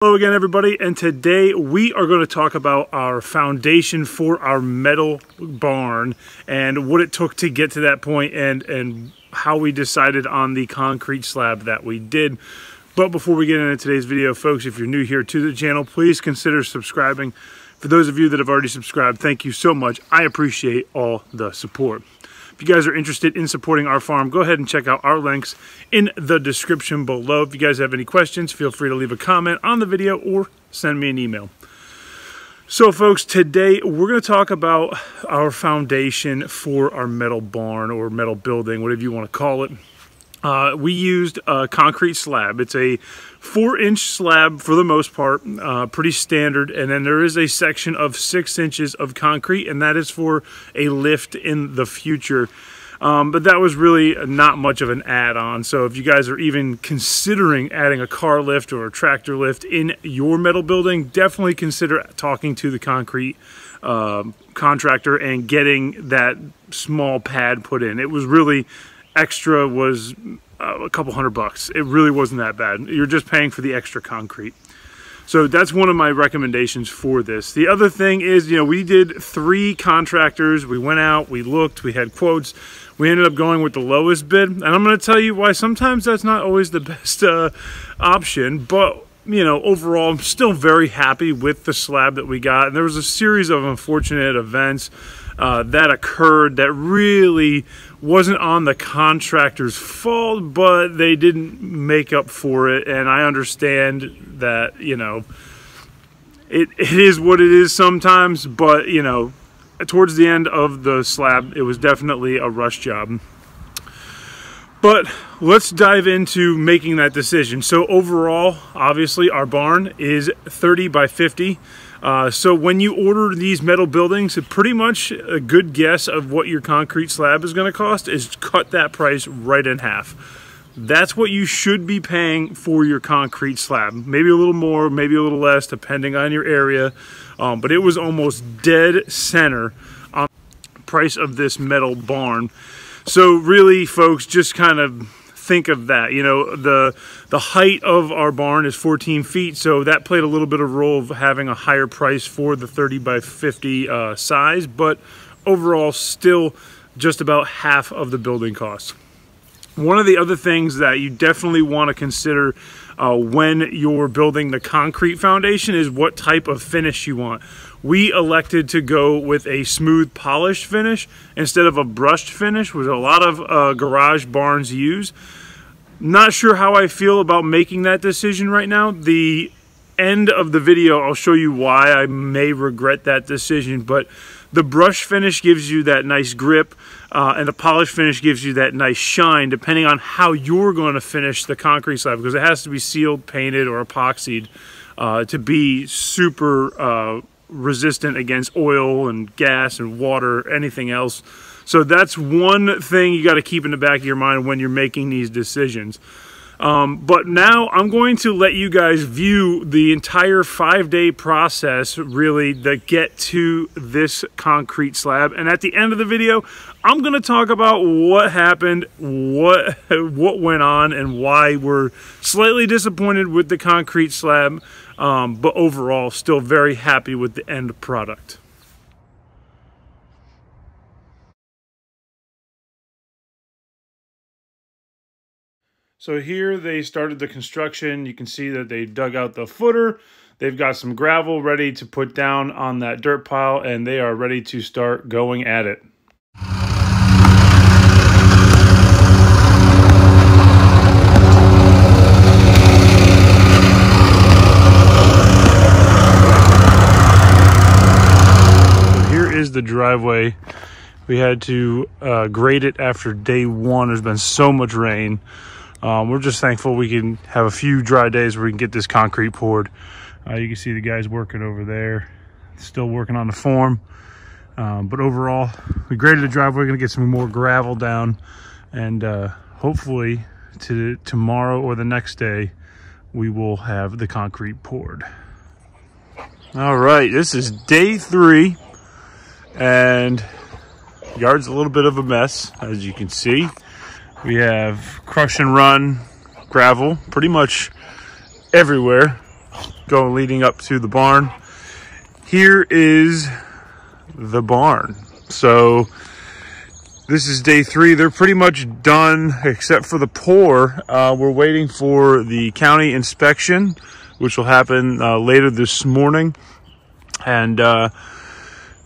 Hello again, everybody, and today we are going to talk about our foundation for our metal barn and what it took to get to that point and how we decided on the concrete slab that we did. But before we get into today's video, folks, if you're new here to the channel, please consider subscribing. For those of you that have already subscribed, thank you so much. I appreciate all the support. If you guys are interested in supporting our farm, go ahead and check out our links in the description below. If you guys have any questions, feel free to leave a comment on the video or send me an email. So folks, today we're going to talk about our foundation for our metal barn or metal building, whatever you want to call it. We used a concrete slab. It's a 4-inch slab for the most part, pretty standard. And then there is a section of 6 inches of concrete, and that is for a lift in the future. But that was really not much of an add-on. So if you guys are even considering adding a car lift or a tractor lift in your metal building, definitely consider talking to the concrete contractor and getting that small pad put in. It was really extra, was a couple $100. It really wasn't that bad. You're just paying for the extra concrete. So that's one of my recommendations for this. The other thing is, we did 3 contractors. We went out, we looked, we had quotes. We ended up going with the lowest bid. And I'm going to tell you why sometimes that's not always the best option. But, overall, I'm still very happy with the slab that we got. And there was a series of unfortunate events that occurred that really wasn't on the contractor's fault, but they didn't make up for it. And I understand that, it is what it is sometimes, but, towards the end of the slab, it was definitely a rush job. But let's dive into making that decision. So overall, obviously, our barn is 30 by 50. So when you order these metal buildings, pretty much a good guess of what your concrete slab is going to cost is cut that price right in half. That's what you should be paying for your concrete slab. Maybe a little more, maybe a little less, depending on your area. But it was almost dead center on the price of this metal barn. So really, folks, just kind of think of that. The height of our barn is 14 feet, so that played a little bit of role of having a higher price for the 30 by 50 size, but overall still just about half of the building cost. One of the other things that you definitely want to consider when you're building the concrete foundation is what type of finish you want. We elected to go with a smooth polished finish instead of a brushed finish, which a lot of garage barns use. Not sure how I feel about making that decision right now. The end of the video, I'll show you why I may regret that decision, but the brush finish gives you that nice grip, and the polish finish gives you that nice shine, depending on how you're going to finish the concrete slab, because it has to be sealed, painted, or epoxied to be super resistant against oil and gas and water, anything else. So that's one thing you got to keep in the back of your mind when you're making these decisions. But now I'm going to let you guys view the entire 5-day process, really, that get to this concrete slab. And at the end of the video, I'm going to talk about what happened, what went on, and why we're slightly disappointed with the concrete slab, but overall still very happy with the end product. So here they started the construction. You can see that they dug out the footer. They've got some gravel ready to put down on that dirt pile, and they are ready to start going at it. Here is the driveway. We had to grade it after day 1. There's been so much rain. We're just thankful we can have a few dry days where we can get this concrete poured. You can see the guys working over there, still working on the form. But overall, we graded the driveway. We're going to get some more gravel down, and hopefully tomorrow or the next day, we will have the concrete poured. All right, this is day 3, and yard's a little bit of a mess, as you can see. We have crush and run gravel pretty much everywhere. going leading up to the barn. Here is the barn. So this is day 3. They're pretty much done except for the pour. We're waiting for the county inspection, which will happen later this morning. And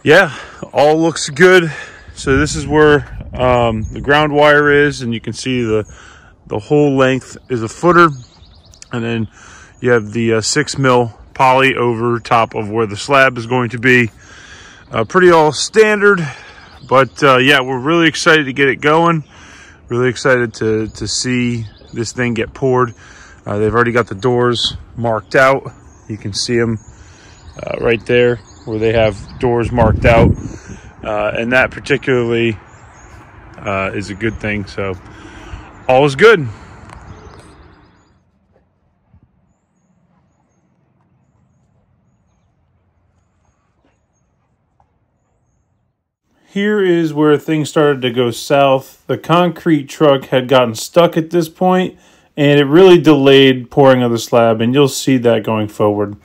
yeah, all looks good. So this is where the ground wire is, and you can see the whole length is a footer, and then you have the 6 mil poly over top of where the slab is going to be. Pretty all standard, but yeah, we're really excited to get it going. Really excited to see this thing get poured. They've already got the doors marked out. You can see them right there where they have doors marked out, and that particularly is a good thing. So all is good. Here is where things started to go south. The concrete truck had gotten stuck at this point, and it really delayed pouring of the slab, and you'll see that going forward.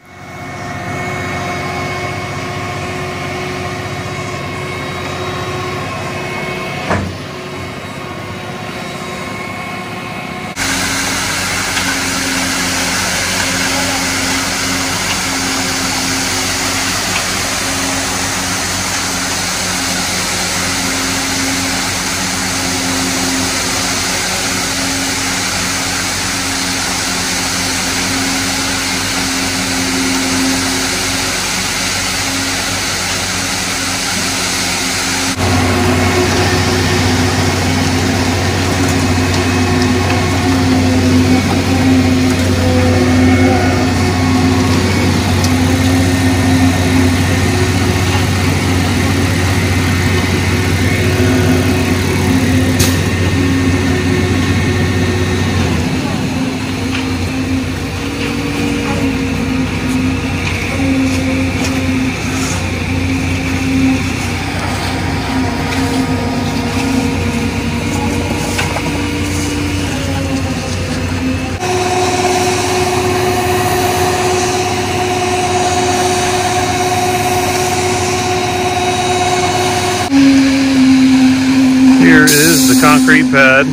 Is the concrete pad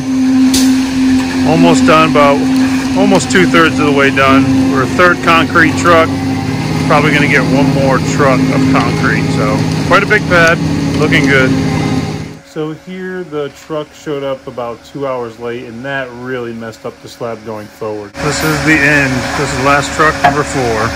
almost done, about almost 2/3 of the way done. We're a 3rd concrete truck, probably going to get 1 more truck of concrete, so quite a big pad, looking good. So here the truck showed up about 2 hours late, and that really messed up the slab going forward. This is the end. This is last truck number 4.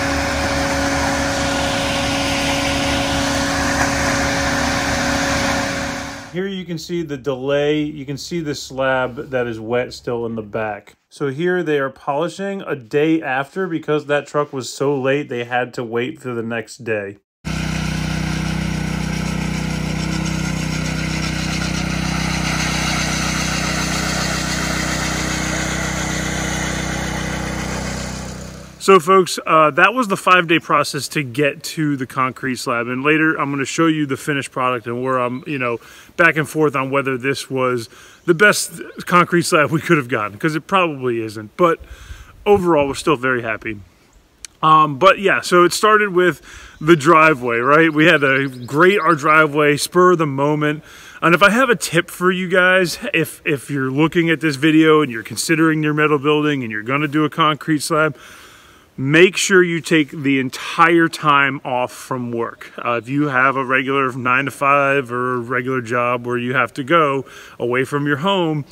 Here you can see the delay. You can see the slab that is wet still in the back. So here they are polishing a day after, because that truck was so late they had to wait for the next day. So folks, that was the 5-day process to get to the concrete slab. And later I'm going to show you the finished product and where I'm, back and forth on whether this was the best concrete slab we could have gotten, because it probably isn't. But overall, we're still very happy. But yeah, so it started with the driveway, right? We had to grate our driveway, spur of the moment. And if I have a tip for you guys, if you're looking at this video and you're considering your metal building and you're going to do a concrete slab, make sure you take the entire time off from work. If you have a regular 9 to 5 or a regular job where you have to go away from your home,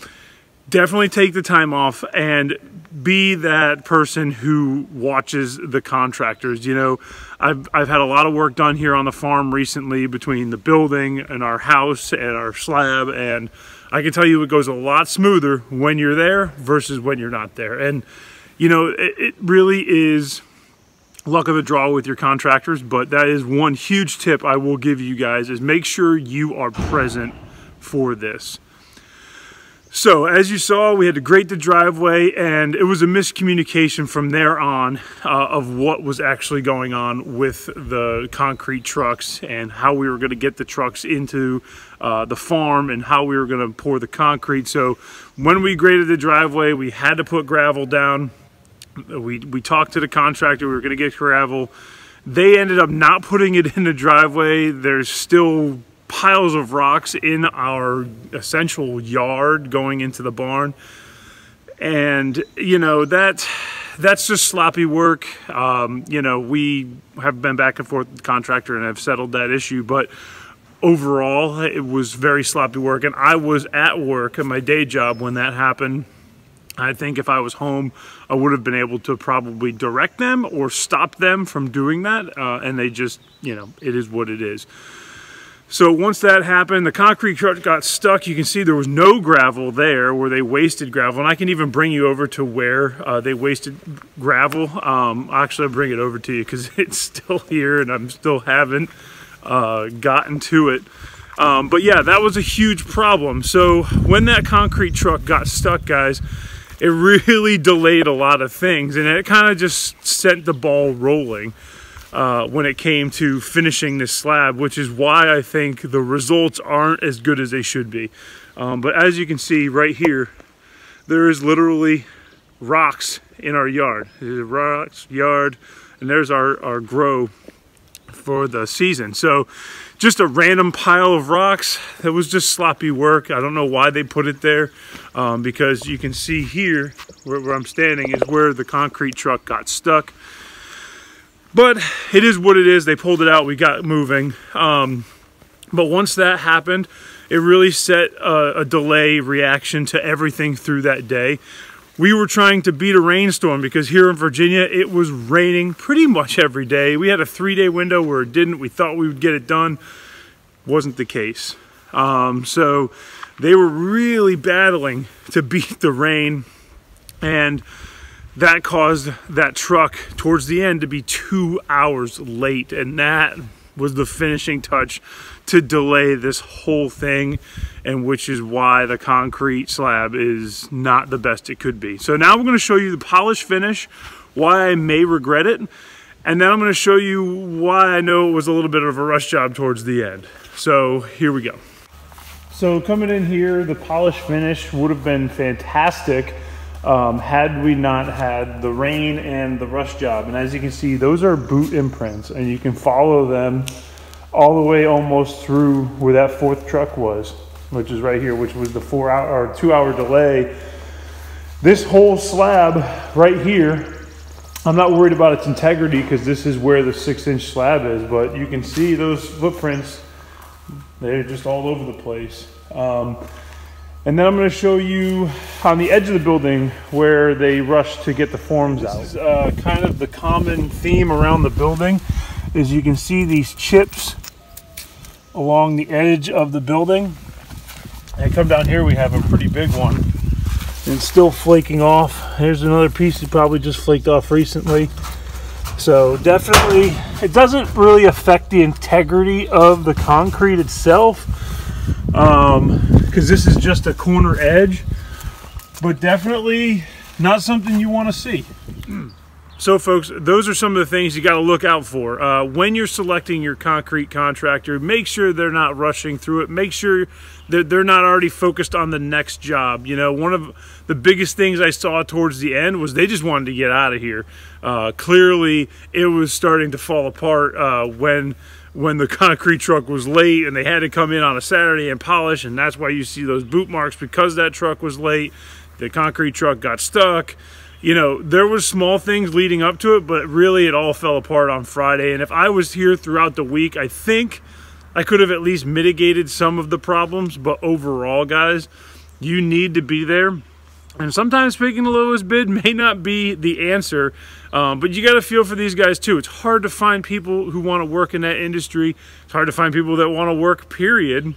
definitely take the time off and be that person who watches the contractors. I've had a lot of work done here on the farm recently between the building and our house and our slab, and I can tell you it goes a lot smoother when you're there versus when you're not there. And it really is luck of the draw with your contractors, but that is one huge tip I will give you guys, is make sure you are present for this. So as you saw, we had to grate the driveway, and it was a miscommunication from there on of what was actually going on with the concrete trucks and how we were going to get the trucks into the farm and how we were going to pour the concrete. So when we graded the driveway, we had to put gravel down. We talked to the contractor. We were going to get gravel. They ended up not putting it in the driveway. There's still piles of rocks in our essential yard going into the barn. And, you know, that's just sloppy work. You know, we have been back and forth with the contractor and have settled that issue. But overall, it was very sloppy work. And I was at work at my day job when that happened. I think if I was home, I would have been able to probably direct them or stop them from doing that. And they just, you know, it is what it is. So once that happened, the concrete truck got stuck. You can see there was no gravel there where they wasted gravel. And I can even bring you over to where they wasted gravel. Actually, I'll bring it over to you because it's still here and I'm still haven't gotten to it. But yeah, that was a huge problem. So when that concrete truck got stuck, guys, it really delayed a lot of things, and it kind of just sent the ball rolling when it came to finishing this slab, which is why I think the results aren't as good as they should be. But as you can see right here, there is literally rocks in our yard. There's a rocks yard, and there's our grow for the season. So just a random pile of rocks. That was just sloppy work. I don't know why they put it there, because you can see here where I'm standing is where the concrete truck got stuck. But it is what it is. They pulled it out. We got moving. But once that happened, it really set a delay reaction to everything through that day. We were trying to beat a rainstorm because here in Virginia, it was raining pretty much every day. We had a 3-day window where it didn't. We thought we would get it done. Wasn't the case. So they were really battling to beat the rain, and that caused that truck towards the end to be 2 hours late, and that was the finishing touch to delay this whole thing, and which is why the concrete slab is not the best it could be. So now we're going to show you the polished finish, why I may regret it, and then I'm going to show you why I know it was a little bit of a rush job towards the end. So here we go. So coming in here, the polished finish would have been fantastic had we not had the rain and the rush job. And as you can see, those are boot imprints, and you can follow them all the way almost through where that fourth truck was, which is right here, which was the 2-hour delay. This whole slab right here, I'm not worried about its integrity because this is where the 6-inch slab is, but you can see those footprints, they're just all over the place. And then I'm going to show you on the edge of the building where they rushed to get the forms out. This is kind of the common theme around the building, is you can see these chips along the edge of the building. And come down here, we have a pretty big one. And it's still flaking off. Here's another piece that probably just flaked off recently. So definitely, it doesn't really affect the integrity of the concrete itself, because this is just a corner edge, but definitely not something you want to see. So folks, those are some of the things you got to look out for. When you're selecting your concrete contractor, make sure they're not rushing through it. Make sure that they're not already focused on the next job. You know, one of the biggest things I saw towards the end was they just wanted to get out of here. Clearly, it was starting to fall apart when the concrete truck was late and they had to come in on a Saturday and polish, and that's why you see those boot marks, because that truck was late. The concrete truck got stuck. You know, there was small things leading up to it, but really it all fell apart on Friday. And if I was here throughout the week, I think I could have at least mitigated some of the problems. But overall, guys, you need to be there. And sometimes picking the lowest bid may not be the answer, but you got to feel for these guys too. It's hard to find people who want to work in that industry. It's hard to find people that want to work, period.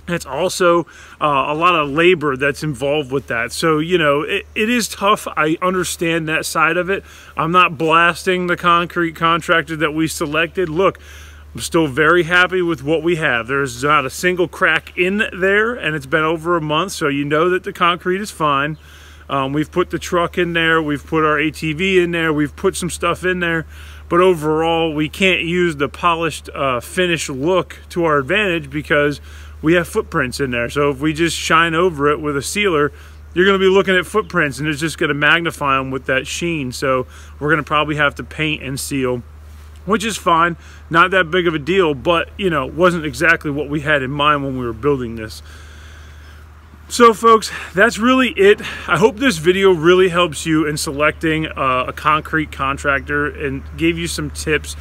It's also a lot of labor that's involved with that. So, you know, it is tough. I understand that side of it. I'm not blasting the concrete contractor that we selected. Look, I'm still very happy with what we have. There's not a single crack in there, and it's been over a month, so you know that the concrete is fine. We've put the truck in there. We've put our ATV in there. We've put some stuff in there. But overall, we can't use the polished finished look to our advantage because we have footprints in there. So if we just shine over it with a sealer, you're going to be looking at footprints, and it's just going to magnify them with that sheen. So we're going to probably have to paint and seal, which is fine, not that big of a deal, but you know, wasn't exactly what we had in mind when we were building this. So folks, that's really it. I hope this video really helps you in selecting a concrete contractor and gave you some tips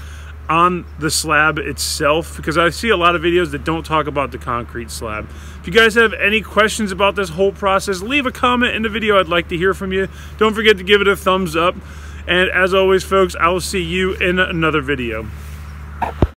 on the slab itself, because I see a lot of videos that don't talk about the concrete slab. If you guys have any questions about this whole process, leave a comment in the video. I'd like to hear from you. Don't forget to give it a thumbs up. And as always, folks, I will see you in another video.